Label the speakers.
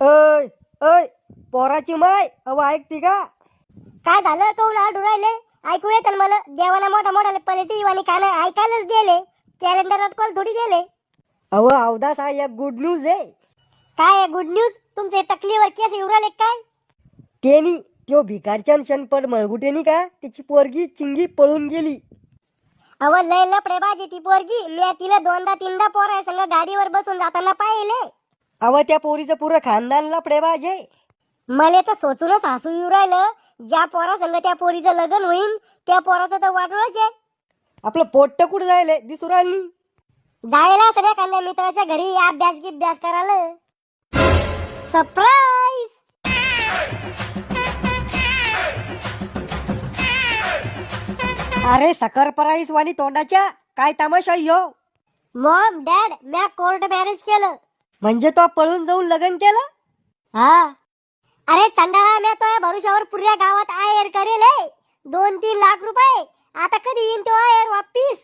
Speaker 1: अय अय पोराची माय अव ऐकती का?
Speaker 2: काय झालं कौल आडू राहिले? ऐकू येतं मला. देवाला मोठा मोठा पलटी आणि कान ऐकायलाच दिले. कॅलेंडरात कॉल थोडी दिले.
Speaker 1: अव अवदास हा एक गुड न्यूज आहे.
Speaker 2: काय गुड न्यूज? तुमचे टकलीवर केस येऊ राहिले काय?
Speaker 1: तेनी त्यो भिकारचंद शनपड मळगुटेनी का त्याची पोरगी चिंगी पळून गेली.
Speaker 2: अव लय लपडे बाजी ती पोरगी. मी तिला दोनदा तीनदा पोरा संग गाडीवर बसून जाताना पाहिले.
Speaker 1: अव त्या पोरीचं पुरं खानदान लपडेबाज आहे.
Speaker 2: मला तर सोचूनच हसू येऊ राहिलं. ज्या पोरा संग त्या पोरीचं लग्न होईल त्या पोराचं तर वाटोळच आहे.
Speaker 1: आपलं पोट्ट कुठं जायले दिसू राहिली.
Speaker 2: जायला सगळ्या कांद्या मित्राच्या घरी अभ्यास करायला. सरप्राईज.
Speaker 1: अरे सकरपराईस वाली तोंडाच्या काय तमाशा यो.
Speaker 2: मॉम डॅड मी कोर्ट मॅरेज केलं.
Speaker 1: म्हणजे तो पळून जाऊन लग्न केलं?
Speaker 2: हा. अरे चंडाळा मी तो भरोशावर पुऱ्या गावात आयर करेल 2-3 लाख रुपये. आता कधी येईन तो आयर वापिस?